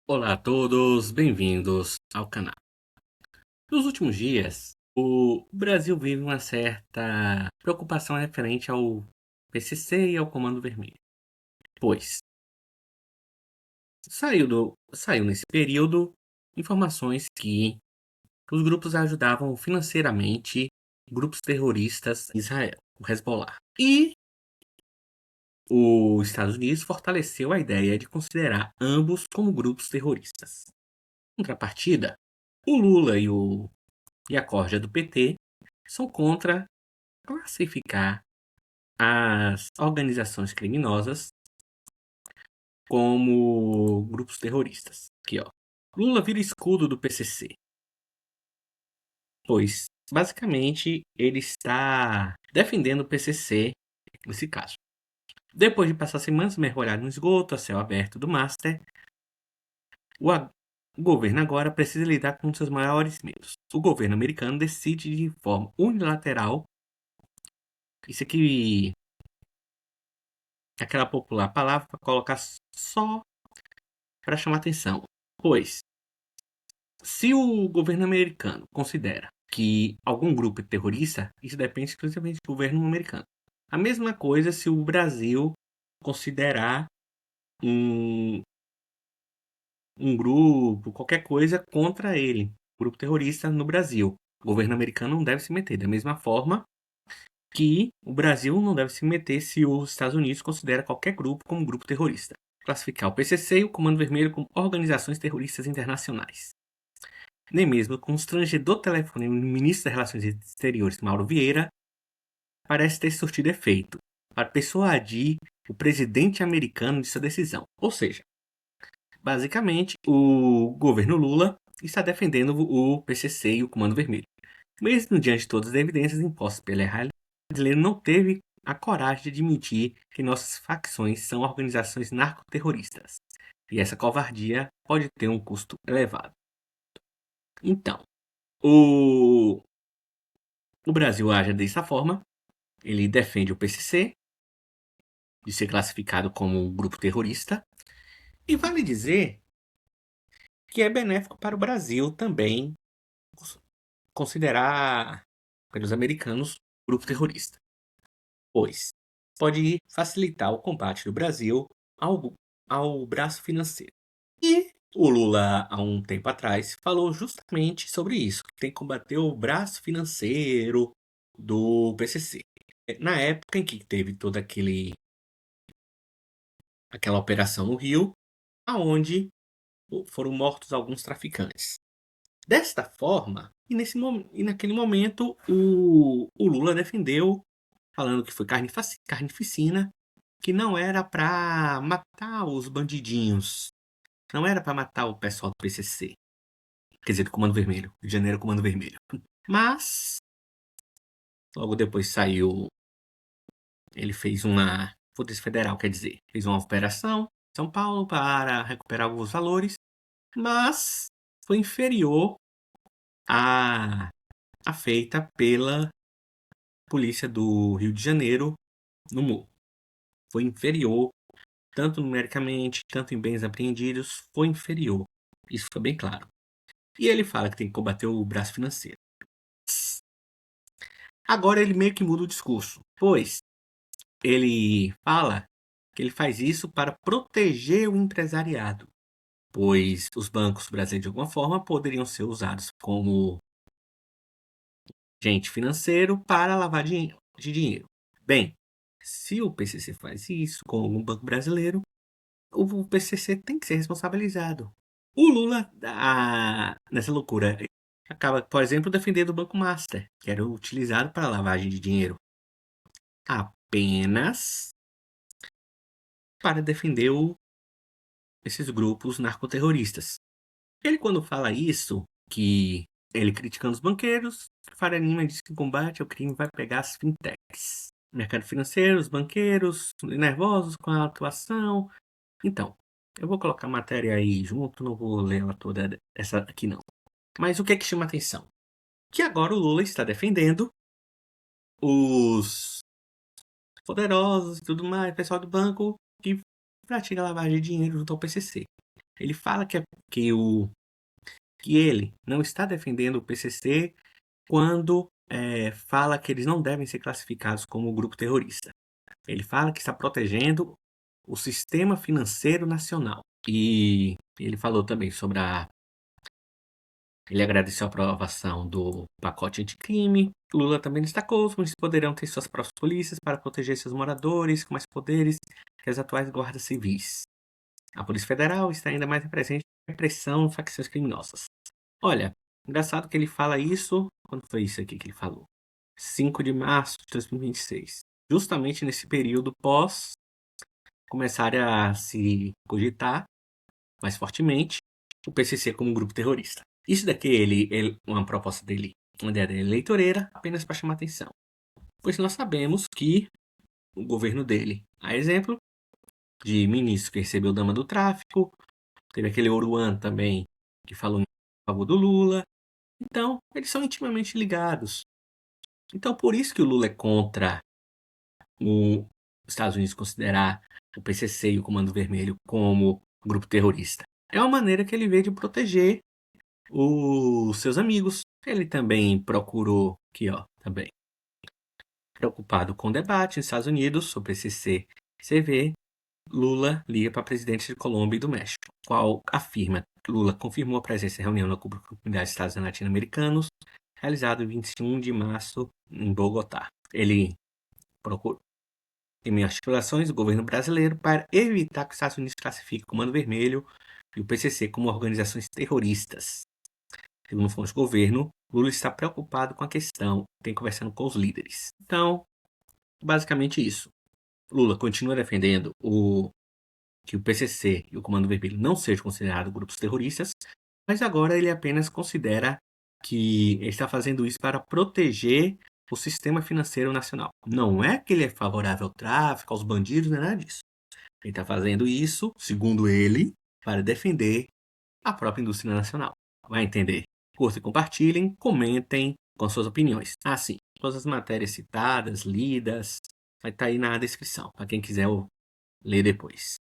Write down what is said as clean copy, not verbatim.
Olá a todos, bem-vindos ao canal. Nos últimos dias, o Brasil vive uma certa preocupação referente ao PCC e ao Comando Vermelho, pois saiu nesse período informações que os grupos ajudavam financeiramente grupos terroristas em Israel, o Hezbollah. E os Estados Unidos fortaleceu a ideia de considerar ambos como grupos terroristas. Em contrapartida, o Lula e a corja do PT são contra classificar as organizações criminosas como grupos terroristas. Aqui, ó. Lula vira escudo do PCC, pois basicamente ele está defendendo o PCC nesse caso. Depois de passar semanas mergulhado no esgoto a céu aberto do Master, o governo agora precisa lidar com seus maiores medos. O governo americano decide de forma unilateral, isso aqui aquela popular palavra para colocar só para chamar atenção. Pois, se o governo americano considera que algum grupo é terrorista, isso depende exclusivamente do governo americano. A mesma coisa se o Brasil considerar um, um grupo, qualquer coisa contra ele, grupo terrorista no Brasil. O governo americano não deve se meter. Da mesma forma que o Brasil não deve se meter se os Estados Unidos considera qualquer grupo como grupo terrorista. Classificar o PCC e o Comando Vermelho como organizações terroristas internacionais. Nem mesmo o constrangedor telefonema do ministro das Relações Exteriores, Mauro Vieira, parece ter surtido efeito para persuadir o presidente americano de sua decisão. Ou seja, basicamente, o governo Lula está defendendo o PCC e o Comando Vermelho. Mesmo diante de todas as evidências impostas pela realidade, o brasileiro não teve a coragem de admitir que nossas facções são organizações narcoterroristas. E essa covardia pode ter um custo elevado. Então, o, o Brasil age dessa forma. Ele defende o PCC de ser classificado como um grupo terrorista. E vale dizer que é benéfico para o Brasil também considerar pelos americanos grupo terrorista, pois pode facilitar o combate do Brasil ao braço financeiro. E o Lula, há um tempo atrás, falou justamente sobre isso, que tem que combater o braço financeiro do PCC. Na época em que teve toda aquela operação no Rio, aonde foram mortos alguns traficantes. Desta forma, e naquele momento, o Lula defendeu, falando que foi carnificina, que não era para matar os bandidinhos, não era para matar o pessoal do PCC, quer dizer, do Comando Vermelho, Rio de Janeiro Comando Vermelho. Mas, logo depois saiu, ele fez uma, Polícia Federal, quer dizer, fez uma operação em São Paulo para recuperar alguns valores, mas foi inferior à, à feita pela polícia do Rio de Janeiro no Morro. Foi inferior, tanto numericamente, tanto em bens apreendidos, foi inferior. Isso foi bem claro. E ele fala que tem que combater o braço financeiro. Agora ele meio que muda o discurso, pois ele fala que ele faz isso para proteger o empresariado, pois os bancos brasileiros de alguma forma poderiam ser usados como agente financeiro para lavar de dinheiro. Bem, se o PCC faz isso com algum banco brasileiro, o PCC tem que ser responsabilizado. O Lula, nessa loucura, acaba, por exemplo, defendendo o Banco Master, que era utilizado para lavagem de dinheiro, apenas para defender esses grupos narcoterroristas. Ele, quando fala isso, que ele criticando os banqueiros, Faria Lima diz que o combate ao crime vai pegar as fintechs. Mercado financeiro, os banqueiros, nervosos com a atuação. Então, eu vou colocar a matéria aí junto, não vou ler ela toda essa aqui não. Mas o que é que chama atenção? Que agora o Lula está defendendo os poderosos e tudo mais, pessoal do banco que pratica lavagem de dinheiro junto ao PCC. Ele fala que ele não está defendendo o PCC quando fala que eles não devem ser classificados como grupo terrorista. Ele fala que está protegendo o sistema financeiro nacional. E ele falou também sobre ele agradeceu a aprovação do pacote anticrime. Lula também destacou: os municípios poderão ter suas próprias polícias para proteger seus moradores com mais poderes que as atuais guardas civis. A Polícia Federal está ainda mais presente na repressão de facções criminosas. Olha, engraçado que ele fala isso. Quando foi isso aqui que ele falou? 5 de março de 2026. Justamente nesse período pós começarem a se cogitar mais fortemente o PCC como um grupo terrorista. Isso daqui uma proposta dele, uma ideia dele eleitoreira, apenas para chamar atenção. Pois nós sabemos que o governo dele, a exemplo de ministro que recebeu dama do tráfico, teve aquele Oruan também que falou em favor do Lula. Então, eles são intimamente ligados. Então, por isso que o Lula é contra os Estados Unidos considerar o PCC e o Comando Vermelho como grupo terrorista. É uma maneira que ele vê de proteger os seus amigos. Ele também procurou, aqui ó, também, preocupado com o debate nos Estados Unidos sobre PCC e CV, Lula liga para presidentes de Colômbia e do México, qual afirma que Lula confirmou a presença em reunião na Comunidade de Estados Latino-Americanos, realizado em 21 de março em Bogotá. Ele procurou em meio às articulações do governo brasileiro para evitar que os Estados Unidos classifiquem o Comando Vermelho e o PCC como organizações terroristas. Segundo fontes do governo, Lula está preocupado com a questão, tem conversando com os líderes. Então, basicamente isso. Lula continua defendendo que o PCC e o Comando Vermelho não sejam considerados grupos terroristas, mas agora ele apenas considera que ele está fazendo isso para proteger o sistema financeiro nacional. Não é que ele é favorável ao tráfico, aos bandidos, não é nada disso. Ele está fazendo isso, segundo ele, para defender a própria indústria nacional. Vai entender? Curtem, compartilhem, comentem com suas opiniões. Ah, sim, todas as matérias citadas, lidas, vai estar aí na descrição, para quem quiser ler depois.